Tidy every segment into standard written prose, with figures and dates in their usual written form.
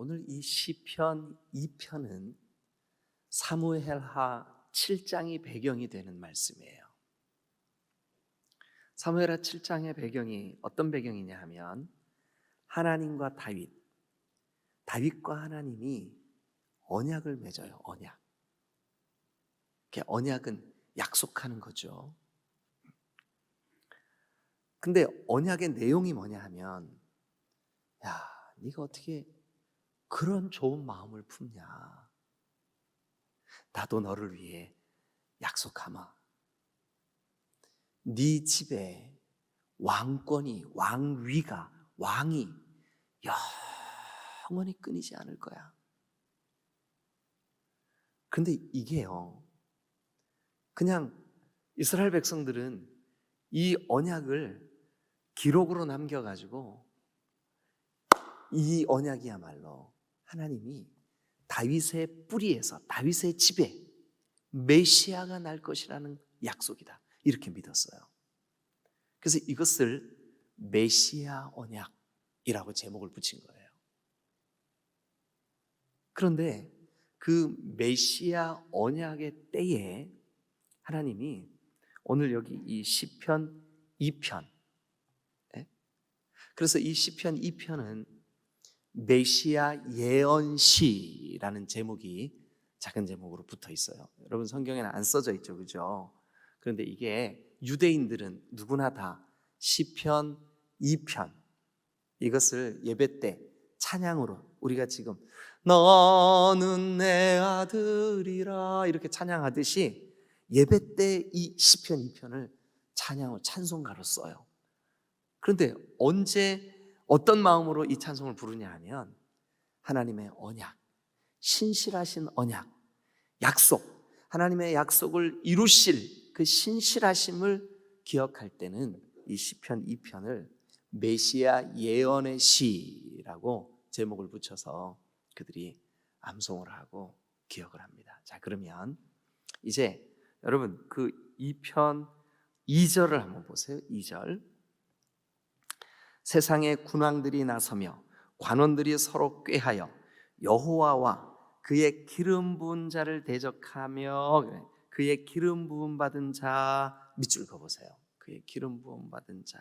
오늘 이 시편 2편은 사무엘하 7장이 배경이 되는 말씀이에요. 사무엘하 7장의 배경이 어떤 배경이냐 하면 하나님과 다윗과 하나님이 언약을 맺어요. 언약. 언약은 약속하는 거죠. 근데 언약의 내용이 뭐냐 하면, 야, 네가 어떻게 그런 좋은 마음을 품냐? 나도 너를 위해 약속하마. 네 집에 왕권이, 왕이 영원히 끊이지 않을 거야. 근데 이게요, 그냥 이스라엘 백성들은 이 언약을 기록으로 남겨가지고 이 언약이야말로 하나님이 다윗의 뿌리에서, 다윗의 집에 메시아가 날 것이라는 약속이다, 이렇게 믿었어요. 그래서 이것을 메시아 언약이라고 제목을 붙인 거예요. 그런데 그 메시아 언약의 때에 하나님이 오늘 여기 이 시편 2편, 그래서 이 시편 2편은 메시아 예언시라는 제목이 작은 제목으로 붙어 있어요. 여러분 성경에는 안 써져 있죠, 그죠? 그런데 이게 유대인들은 누구나 다 시편 2편, 이것을 예배 때 찬양으로, 우리가 지금 너는 내 아들이라 이렇게 찬양하듯이 예배 때 이 시편 2편을 찬양으로, 찬송가로 써요. 그런데 언제 어떤 마음으로 이 찬송을 부르냐 하면 하나님의 언약, 신실하신 언약, 약속, 하나님의 약속을 이루실 그 신실하심을 기억할 때는 이 시편 2편을 메시아 예언의 시라고 제목을 붙여서 그들이 암송을 하고 기억을 합니다. 자, 그러면 이제 여러분 그 2편 2절을 한번 보세요. 2절. 세상의 군왕들이 나서며 관원들이 서로 꾀하여 여호와와 그의 기름 부은 자를 대적하며, 그의 기름 부음 받은 자, 밑줄 그어보세요. 그의 기름 부음 받은 자.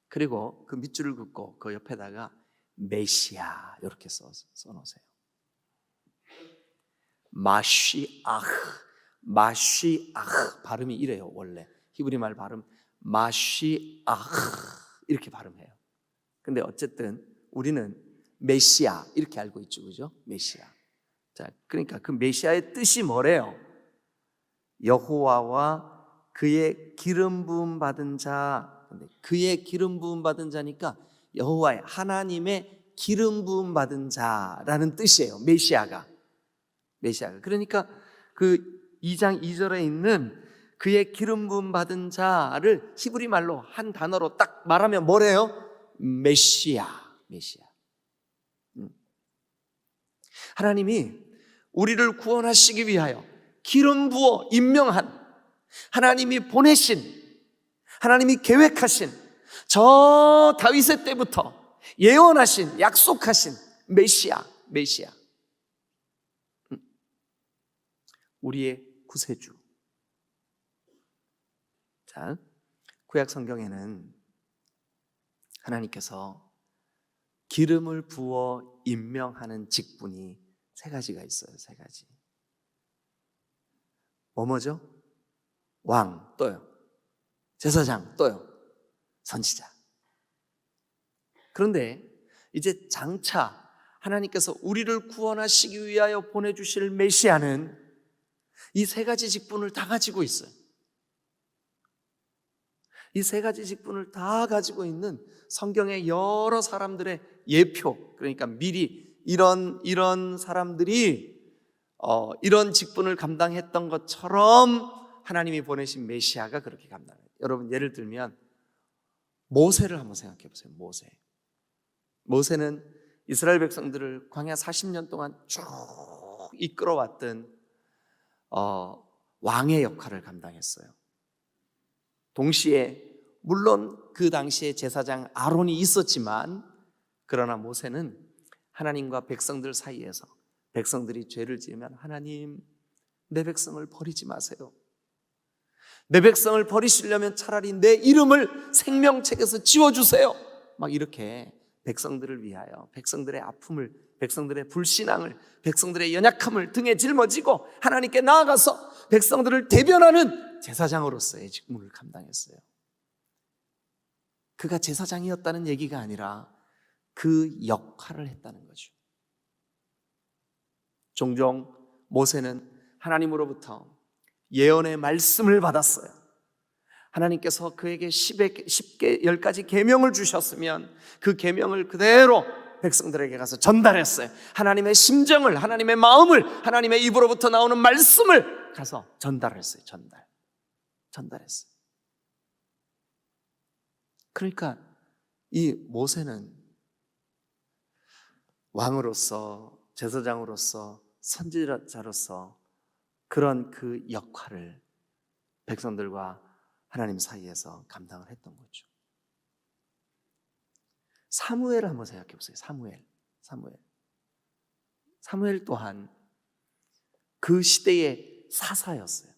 그리고 그 밑줄을 긋고 그 옆에다가 메시아 이렇게 써놓으세요. 마쉬아흐 발음이 이래요. 원래 히브리 말 발음 마쉬아흐 이렇게 발음해요. 근데 어쨌든 우리는 메시아 이렇게 알고 있죠, 그죠? 메시아. 자, 그러니까 그 메시아의 뜻이 뭐래요? 여호와와 그의 기름 부음 받은 자. 근데 그의 기름 부음 받은 자니까 여호와의, 하나님의 기름 부음 받은 자라는 뜻이에요. 메시아가. 그러니까 그 2장 2절에 있는 그의 기름 부음 받은 자를 히브리 말로 한 단어로 딱 말하면 뭐래요? 메시아. 하나님이 우리를 구원하시기 위하여 기름 부어 임명한, 하나님이 보내신, 하나님이 계획하신, 저 다윗의 때부터 예언하신, 약속하신 메시아. 우리의 구세주. 자, 구약 성경에는 하나님께서 기름을 부어 임명하는 직분이 세 가지가 있어요. 세 가지. 뭐죠? 왕, 또요. 제사장, 또요. 선지자. 그런데 이제 장차 하나님께서 우리를 구원하시기 위하여 보내주실 메시아는 이 세 가지 직분을 다 가지고 있어요. 이 세 가지 직분을 다 가지고 있는 성경의 여러 사람들의 예표, 그러니까 미리 이런 사람들이 이런 직분을 감당했던 것처럼 하나님이 보내신 메시아가 그렇게 감당해요. 여러분 예를 들면 모세를 한번 생각해 보세요. 모세는 이스라엘 백성들을 광야 40년 동안 쭉 이끌어왔던 왕의 역할을 감당했어요. 동시에 물론 그 당시에 제사장 아론이 있었지만, 그러나 모세는 하나님과 백성들 사이에서 백성들이 죄를 지으면 하나님, 내 백성을 버리지 마세요. 내 백성을 버리시려면 차라리 내 이름을 생명책에서 지워주세요. 막 이렇게 백성들을 위하여 백성들의 아픔을, 백성들의 불신앙을, 백성들의 연약함을 등에 짊어지고 하나님께 나아가서 백성들을 대변하는 제사장으로서의 직무를 감당했어요. 그가 제사장이었다는 얘기가 아니라 그 역할을 했다는 거죠. 종종 모세는 하나님으로부터 예언의 말씀을 받았어요. 하나님께서 그에게 10가지 계명을 주셨으면 그 계명을 그대로 백성들에게 가서 전달했어요. 하나님의 심정을, 하나님의 마음을, 하나님의 입으로부터 나오는 말씀을 가서 전달했어요. 전달했어요. 그러니까 이 모세는 왕으로서, 제사장으로서, 선지자로서 그런 그 역할을 백성들과 하나님 사이에서 감당을 했던 거죠. 사무엘 한번 생각해 보세요. 사무엘 또한 그 시대의 사사였어요.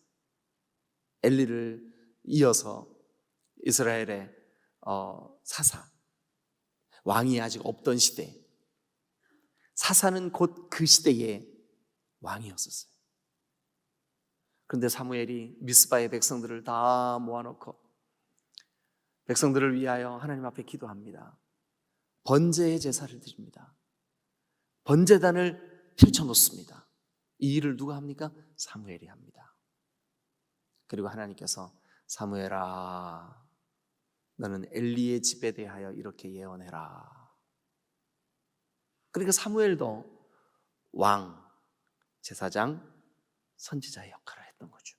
엘리를 이어서 이스라엘의 사사, 왕이 아직 없던 시대, 사사는 곧 그 시대의 왕이었었어요. 그런데 사무엘이 미스바의 백성들을 다 모아놓고 백성들을 위하여 하나님 앞에 기도합니다. 번제의 제사를 드립니다. 번제단을 펼쳐놓습니다. 이 일을 누가 합니까? 사무엘이 합니다. 그리고 하나님께서 사무엘아, 너는 엘리의 집에 대하여 이렇게 예언해라. 그러니까 사무엘도 왕, 제사장, 선지자의 역할을 했던 거죠.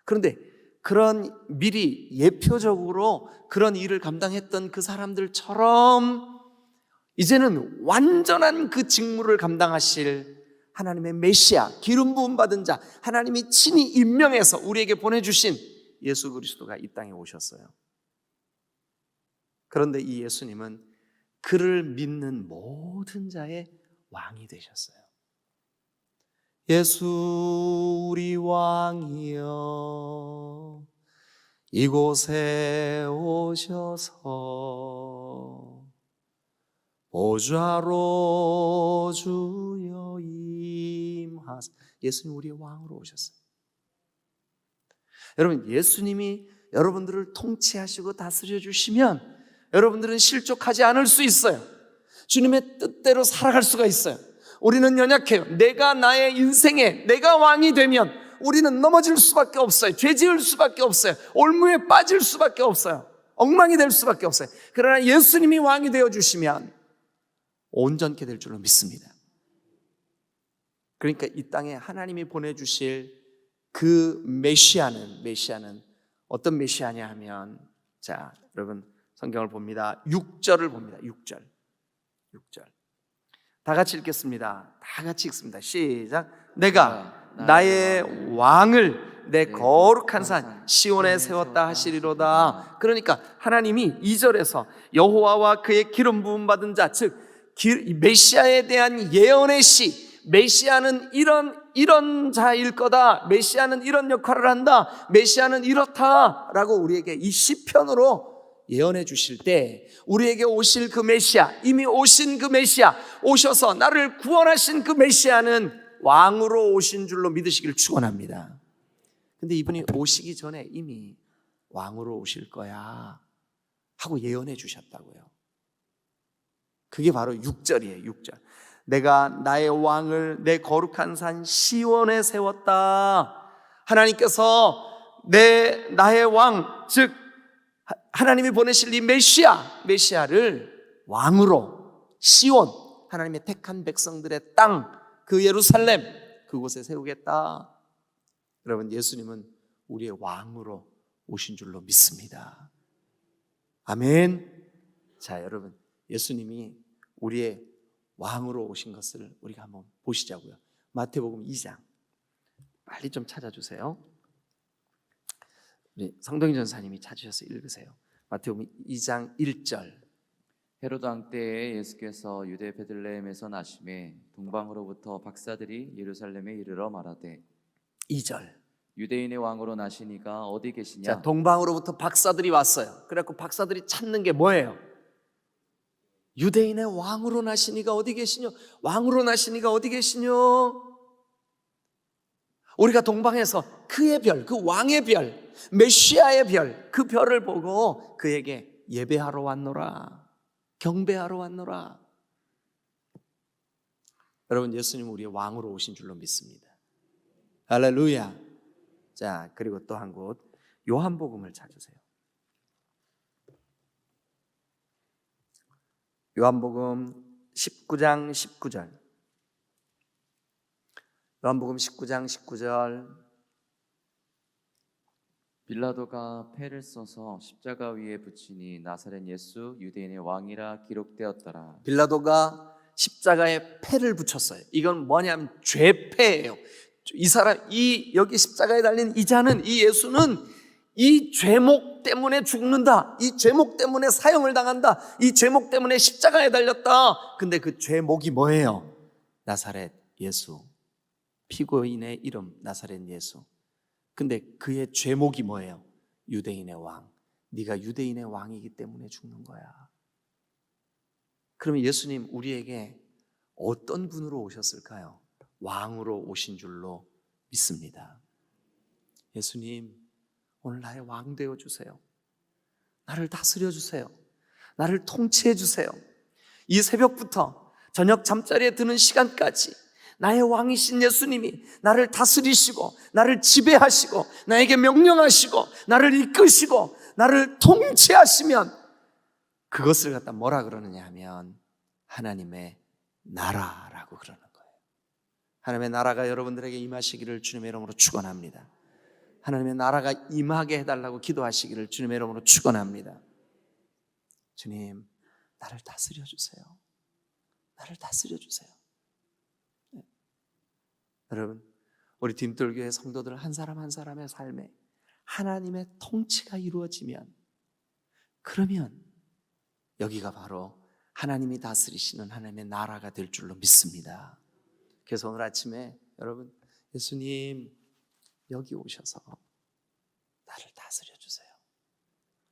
그런데 그런 미리 예표적으로 그런 일을 감당했던 그 사람들처럼 이제는 완전한 그 직무를 감당하실 하나님의 메시아, 기름 부음 받은 자, 하나님이 친히 임명해서 우리에게 보내주신 예수 그리스도가 이 땅에 오셨어요. 그런데 이 예수님은 그를 믿는 모든 자의 왕이 되셨어요. 예수 우리 왕이여, 이곳에 오셔서 보좌로 주여 임하사. 예수님 우리의 왕으로 오셨어요. 여러분, 예수님이 여러분들을 통치하시고 다스려 주시면 여러분들은 실족하지 않을 수 있어요. 주님의 뜻대로 살아갈 수가 있어요. 우리는 연약해요. 내가 나의 인생에 내가 왕이 되면 우리는 넘어질 수밖에 없어요. 죄 지을 수밖에 없어요. 올무에 빠질 수밖에 없어요. 엉망이 될 수밖에 없어요. 그러나 예수님이 왕이 되어주시면 온전케 될 줄로 믿습니다. 그러니까 이 땅에 하나님이 보내주실 그 메시아는 어떤 메시아냐 하면, 자, 여러분 성경을 봅니다. 6절을 봅니다. 6절. 다 같이 읽겠습니다. 다 같이 읽습니다. 시작. 내가 나의 왕을 내 거룩한 산 시온에 세웠다 하시리로다. 그러니까 하나님이 2절에서 여호와와 그의 기름 부음 받은 자, 즉 메시아에 대한 예언의 시, 메시아는 이런 자일 거다, 메시아는 이런 역할을 한다, 메시아는 이렇다라고 우리에게 이 시편으로 예언해 주실 때 우리에게 오실 그 메시아, 이미 오신 그 메시아, 오셔서 나를 구원하신 그 메시아는 왕으로 오신 줄로 믿으시길 축원합니다. 근데 이분이 오시기 전에 이미 왕으로 오실 거야 하고 예언해 주셨다고요. 그게 바로 6절이에요. 6절. 내가 나의 왕을 내 거룩한 산 시온에 세웠다. 하나님께서 나의 왕, 즉 하나님이 보내실 이 메시아를 왕으로 시온, 하나님의 택한 백성들의 땅, 그 예루살렘, 그곳에 세우겠다. 여러분, 예수님은 우리의 왕으로 오신 줄로 믿습니다. 아멘. 자, 여러분, 예수님이 우리의 왕으로 오신 것을 우리가 한번 보시자고요. 마태복음 2장, 빨리 좀 찾아주세요. 우리 성동희 전사님이 찾으셔서 읽으세요. 마태복음 2장 1절. 헤로드 왕 때에 예수께서 유대 베들레헴에서 나심에 동방으로부터 박사들이 예루살렘에 이르러 말하되 2절. 유대인의 왕으로 나시니가 어디 계시냐? 자, 동방으로부터 박사들이 왔어요. 그래갖고 박사들이 찾는 게 뭐예요? 유대인의 왕으로 나시니가 어디 계시뇨? 왕으로 나시니가 어디 계시뇨? 우리가 동방에서 그의 별, 그 왕의 별, 메시아의 별, 그 별을 보고 그에게 예배하러 왔노라, 경배하러 왔노라. 여러분, 예수님은 우리의 왕으로 오신 줄로 믿습니다. 할렐루야. 자, 그리고 또 한 곳, 요한복음을 찾으세요. 요한복음 19장 19절. 요한복음 19장 19절. 빌라도가 패를 써서 십자가 위에 붙이니 나사렛 예수 유대인의 왕이라 기록되었더라. 빌라도가 십자가에 패를 붙였어요. 이건 뭐냐면 죄패예요. 여기 십자가에 달린 이 자는, 이 예수는 이 죄목 때문에 죽는다, 이 죄목 때문에 사형을 당한다, 이 죄목 때문에 십자가에 달렸다. 근데 그 죄목이 뭐예요? 나사렛 예수, 피고인의 이름 나사렛 예수. 근데 그의 죄목이 뭐예요? 유대인의 왕. 네가 유대인의 왕이기 때문에 죽는 거야. 그러면 예수님 우리에게 어떤 분으로 오셨을까요? 왕으로 오신 줄로 믿습니다. 예수님, 오늘 나의 왕 되어 주세요. 나를 다스려 주세요. 나를 통치해 주세요. 이 새벽부터 저녁 잠자리에 드는 시간까지 나의 왕이신 예수님이 나를 다스리시고 나를 지배하시고 나에게 명령하시고 나를 이끄시고 나를 통치하시면 그것을 갖다 뭐라 그러느냐 하면 하나님의 나라라고 그러는 거예요. 하나님의 나라가 여러분들에게 임하시기를 주님의 이름으로 축원합니다. 하나님의 나라가 임하게 해달라고 기도하시기를 주님의 이름으로 축원합니다. 주님, 나를 다스려 주세요. 나를 다스려 주세요. 네. 여러분, 우리 딤돌교회 성도들 한 사람 한 사람의 삶에 하나님의 통치가 이루어지면, 그러면 여기가 바로 하나님이 다스리시는 하나님의 나라가 될 줄로 믿습니다. 그래서 오늘 아침에 여러분, 예수님 여기 오셔서 나를 다스려 주세요.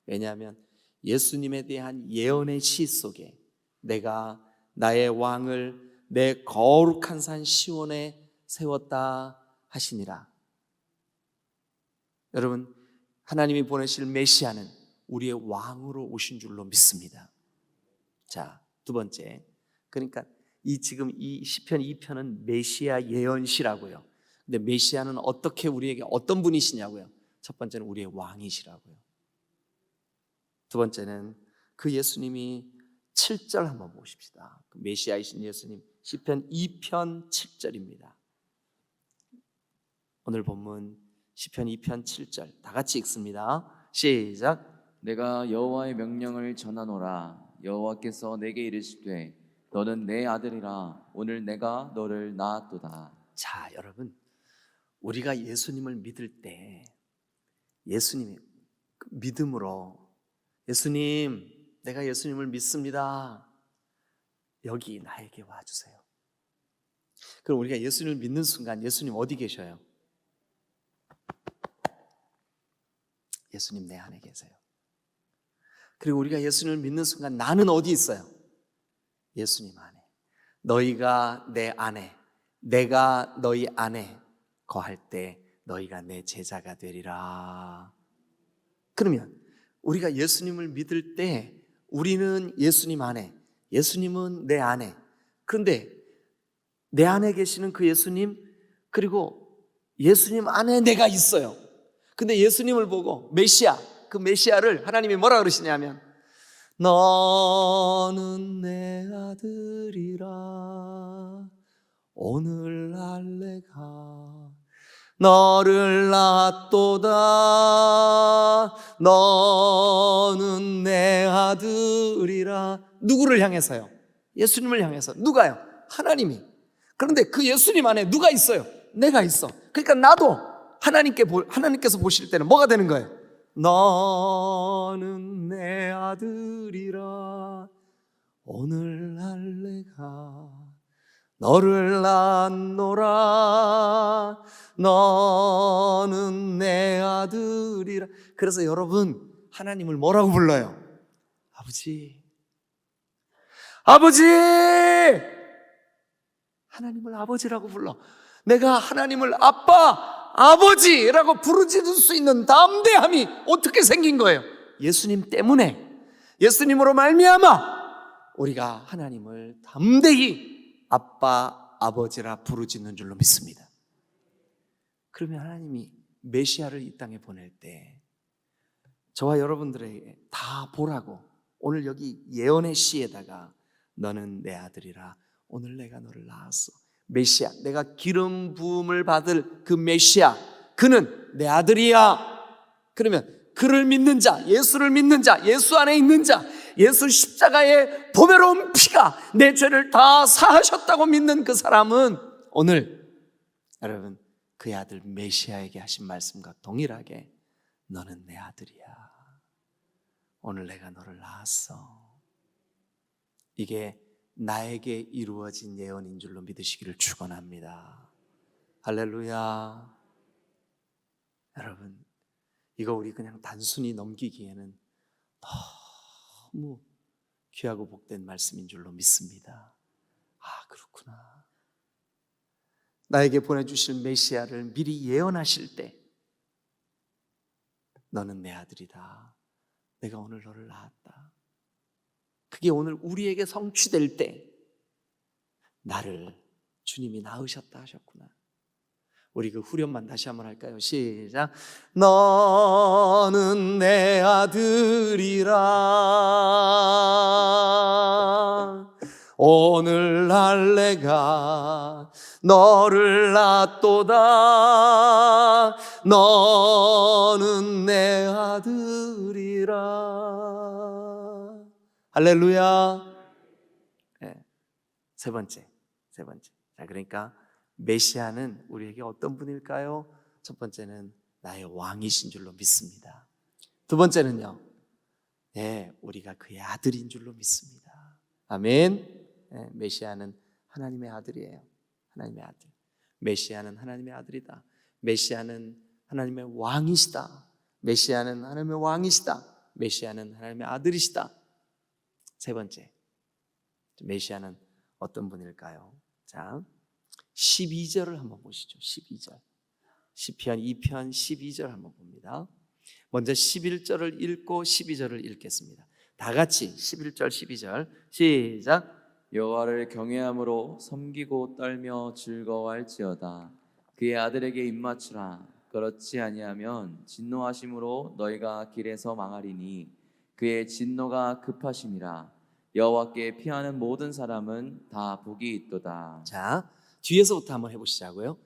왜냐하면 예수님에 대한 예언의 시 속에 내가 나의 왕을 내 거룩한 산 시온에 세웠다 하시니라. 여러분, 하나님이 보내실 메시아는 우리의 왕으로 오신 줄로 믿습니다. 자, 두 번째, 그러니까 지금 이 시편 2편은 메시아 예언시라고요. 근데 메시아는 어떻게 우리에게 어떤 분이시냐고요? 첫 번째는 우리의 왕이시라고요. 두 번째는 그 예수님이 7절 한번 보십시다. 그 메시아이신 예수님, 시편 2편 7절입니다. 오늘 본문 시편 2편 7절 다 같이 읽습니다. 시작. 내가 여호와의 명령을 전하노라. 여호와께서 내게 이르시되 너는 내 아들이라. 오늘 내가 너를 낳았도다. 자, 여러분, 우리가 예수님을 믿을 때 예수님이 믿음으로, 예수님, 내가 예수님을 믿습니다, 여기 나에게 와주세요. 그럼 우리가 예수님을 믿는 순간 예수님 어디 계셔요? 예수님 내 안에 계세요. 그리고 우리가 예수님을 믿는 순간 나는 어디 있어요? 예수님 안에. 너희가 내 안에, 내가 너희 안에 거할 때 너희가 내 제자가 되리라. 그러면 우리가 예수님을 믿을 때 우리는 예수님 안에, 예수님은 내 안에. 그런데 내 안에 계시는 그 예수님, 그리고 예수님 안에 내가 있어요. 근데 예수님을 보고 메시아, 그 메시아를 하나님이 뭐라 그러시냐면 너는 내 아들이라. 오늘날 내가 너를 낳았도다. 너는 내 아들이라. 누구를 향해서요? 예수님을 향해서. 누가요? 하나님이. 그런데 그 예수님 안에 누가 있어요? 내가 있어. 그러니까 나도 하나님께서 보실 때는 뭐가 되는 거예요? 너는 내 아들이라 오늘날 내가 너를 낳노라 너는 내 아들이라. 그래서 여러분 하나님을 뭐라고 불러요? 아버지. 아버지! 하나님을 아버지라고 불러. 내가 하나님을 아빠, 아버지라고 부르짖을 수 있는 담대함이 어떻게 생긴 거예요? 예수님 때문에, 예수님으로 말미암아 우리가 하나님을 담대히 아빠, 아버지라 부르짖는 줄로 믿습니다. 그러면 하나님이 메시아를 이 땅에 보낼 때 저와 여러분들에게 다 보라고 오늘 여기 예언의 시에다가 너는 내 아들이라 오늘 내가 너를 낳았어. 메시아, 내가 기름 부음을 받을 그 메시아, 그는 내 아들이야. 그러면 그를 믿는 자, 예수를 믿는 자, 예수 안에 있는 자, 예수 십자가의 보배로운 피가 내 죄를 다 사하셨다고 믿는 그 사람은 오늘 여러분 그의 아들 메시아에게 하신 말씀과 동일하게 너는 내 아들이야. 오늘 내가 너를 낳았어. 이게 나에게 이루어진 예언인 줄로 믿으시기를 축원합니다. 할렐루야. 여러분 이거 우리 그냥 단순히 넘기기에는 너무 귀하고 복된 말씀인 줄로 믿습니다. 아 그렇구나. 나에게 보내주실 메시아를 미리 예언하실 때 너는 내 아들이다. 내가 오늘 너를 낳았다. 그게 오늘 우리에게 성취될 때 나를 주님이 낳으셨다 하셨구나. 우리 그 후렴만 다시 한번 할까요? 시작. 너는 내 아들이라 오늘날 내가 너를 낳도다 너는 내 아들이라. 할렐루야. 네. 세 번째. 자, 그러니까 메시아는 우리에게 어떤 분일까요? 첫 번째는 나의 왕이신 줄로 믿습니다. 두 번째는요, 네, 우리가 그의 아들인 줄로 믿습니다. 아멘. 네, 메시아는 하나님의 아들이에요. 하나님의 아들. 메시아는 하나님의 아들이다. 메시아는 하나님의 왕이시다. 메시아는 하나님의 왕이시다. 메시아는 하나님의 아들이시다. 세 번째, 메시아는 어떤 분일까요? 자, 12절을 한번 보시죠. 12절. 시편 2편 12절 한번 봅니다. 먼저 11절을 읽고 12절을 읽겠습니다. 다 같이 11절 12절 시작. 여호와를 경외함으로 섬기고 떨며 즐거워할지어다. 그의 아들에게 입맞추라. 그렇지 아니하면 진노하심으로 너희가 길에서 망하리니 그의 진노가 급하심이라. 여호와께 피하는 모든 사람은 다 복이 있도다. 자, 뒤에서부터 한번 해보시자고요.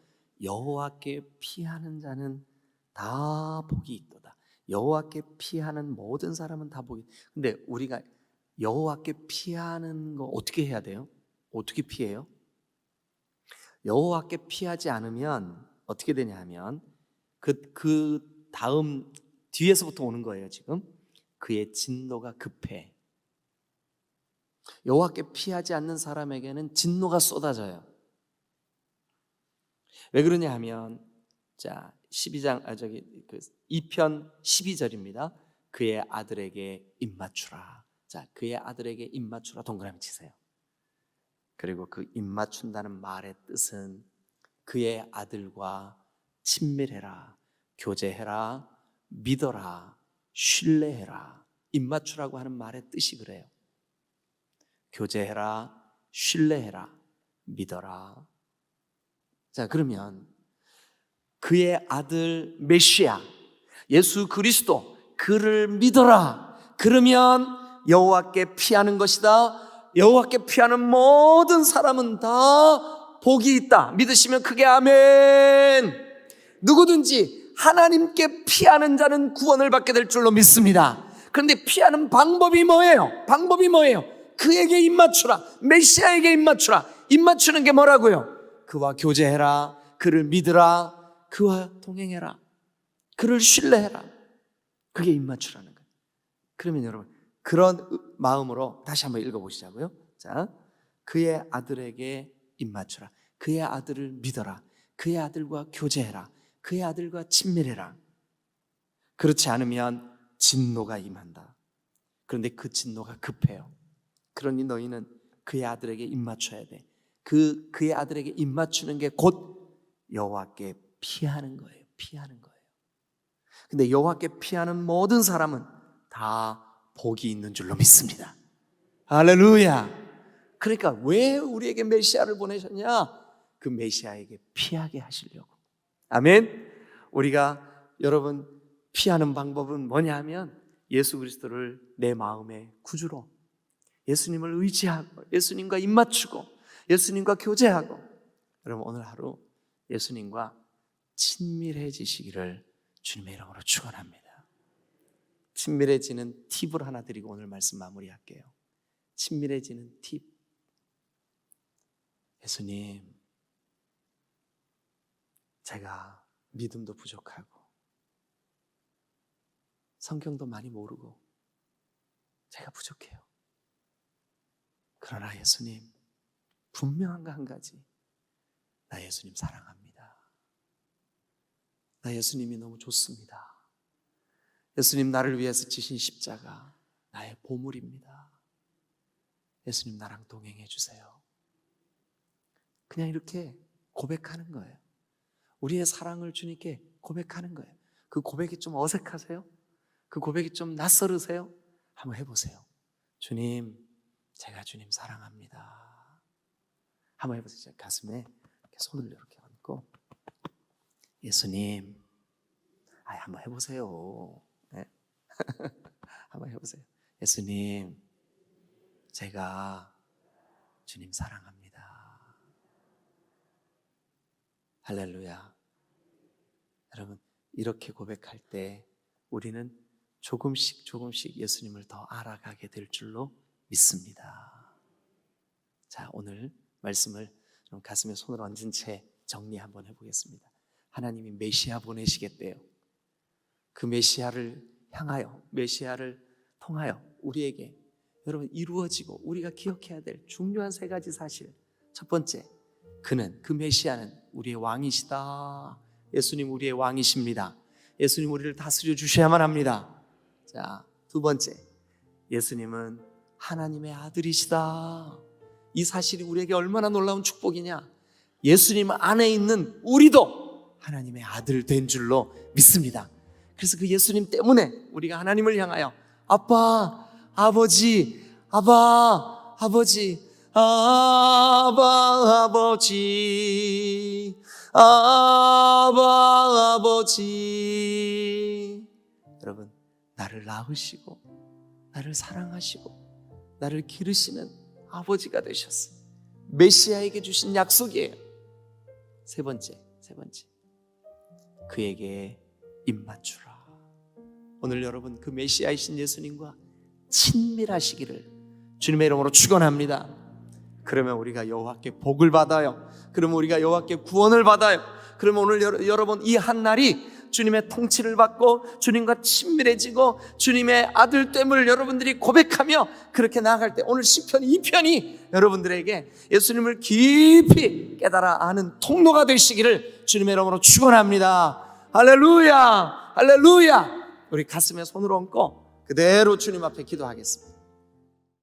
여호와께 피하는 자는 다 복이 있도다. 여호와께 피하는 모든 사람은 다 복이. 근데 우리가 여호와께 피하는 거 어떻게 해야 돼요? 어떻게 피해요? 여호와께 피하지 않으면 어떻게 되냐 하면 그 다음 뒤에서부터 오는 거예요. 지금 그의 진노가 급해. 여호와께 피하지 않는 사람에게는 진노가 쏟아져요. 왜 그러냐 하면 자 12장 2편 12절입니다. 그의 아들에게 입맞추라. 자, 그의 아들에게 입맞추라 동그라미 치세요. 그리고 그 입맞춘다는 말의 뜻은 그의 아들과 친밀해라, 교제해라, 믿어라, 신뢰해라. 입맞추라고 하는 말의 뜻이 그래요. 교제해라, 신뢰해라, 믿어라. 자, 그러면 그의 아들 메시아 예수 그리스도 그를 믿어라. 그러면 여호와께 피하는 것이다. 여호와께 피하는 모든 사람은 다 복이 있다. 믿으시면 크게 아멘. 누구든지 하나님께 피하는 자는 구원을 받게 될 줄로 믿습니다. 그런데 피하는 방법이 뭐예요? 그에게 입맞추라. 메시아에게 입맞추라. 입맞추는 게 뭐라고요? 그와 교제해라. 그를 믿으라. 그와 동행해라. 그를 신뢰해라. 그게 입맞추라는 거예요. 그러면 여러분 그런 마음으로 다시 한번 읽어보시자고요. 자, 그의 아들에게 입맞추라. 그의 아들을 믿어라. 그의 아들과 교제해라. 그의 아들과 친밀해라. 그렇지 않으면 진노가 임한다. 그런데 그 진노가 급해요. 그러니 너희는 그의 아들에게 입맞춰야 돼. 그의 아들에게 입맞추는 게 곧 여호와께 피하는 거예요. 피하는 거예요. 근데 여호와께 피하는 모든 사람은 다 복이 있는 줄로 믿습니다. 할렐루야. 그러니까 왜 우리에게 메시아를 보내셨냐? 그 메시아에게 피하게 하시려고. 아멘. 우리가 여러분 피하는 방법은 뭐냐 하면 예수 그리스도를 내 마음의 구주로, 예수님을 의지하고 예수님과 입맞추고 예수님과 교제하고, 여러분 오늘 하루 예수님과 친밀해지시기를 주님의 이름으로 축원합니다. 친밀해지는 팁을 하나 드리고 오늘 말씀 마무리할게요. 친밀해지는 팁. 예수님, 제가 믿음도 부족하고 성경도 많이 모르고 제가 부족해요. 그러나 예수님, 분명한 거 한 가지. 나 예수님 사랑합니다. 나 예수님이 너무 좋습니다. 예수님 나를 위해서 지신 십자가 나의 보물입니다. 예수님 나랑 동행해 주세요. 그냥 이렇게 고백하는 거예요. 우리의 사랑을 주님께 고백하는 거예요. 그 고백이 좀 어색하세요? 그 고백이 좀 낯설으세요? 한번 해보세요. 주님, 제가 주님 사랑합니다. 한번 해보세요. 가슴에 이렇게 손을 이렇게 얹고, 예수님, 한번 해보세요. 네. 한번 해보세요. 예수님, 제가 주님 사랑합니다. 할렐루야. 여러분, 이렇게 고백할 때 우리는 조금씩 예수님을 더 알아가게 될 줄로 믿습니다. 자, 오늘 말씀을 가슴에 손을 얹은 채 정리 한번 해보겠습니다. 하나님이 메시아 보내시겠대요. 그 메시아를 향하여, 메시아를 통하여 우리에게 여러분 이루어지고 우리가 기억해야 될 중요한 세 가지 사실. 첫 번째, 그 메시아는 우리의 왕이시다. 예수님 우리의 왕이십니다. 예수님 우리를 다스려 주셔야만 합니다. 자, 두 번째, 예수님은 하나님의 아들이시다. 이 사실이 우리에게 얼마나 놀라운 축복이냐. 예수님 안에 있는 우리도 하나님의 아들 된 줄로 믿습니다. 그래서 그 예수님 때문에 우리가 하나님을 향하여 아빠, 아버지, 아바, 아버지, 아바, 아버지, 아바, 아버지. 여러분, 나를 낳으시고 나를 사랑하시고 나를 기르시는 아버지가 되셨어요. 메시아에게 주신 약속이에요. 세 번째, 그에게 입맞추라. 오늘 여러분 그 메시아이신 예수님과 친밀하시기를 주님의 이름으로 축원합니다. 그러면 우리가 여호와께 복을 받아요. 그러면 우리가 여호와께 구원을 받아요. 그러면 오늘 여러분 이 한 날이 주님의 통치를 받고 주님과 친밀해지고 주님의 아들됨을 여러분들이 고백하며 그렇게 나아갈 때 오늘 시편 2편이 여러분들에게 예수님을 깊이 깨달아 아는 통로가 되시기를 주님의 이름으로 축원합니다. 할렐루야, 할렐루야. 우리 가슴에 손을 얹고 그대로 주님 앞에 기도하겠습니다.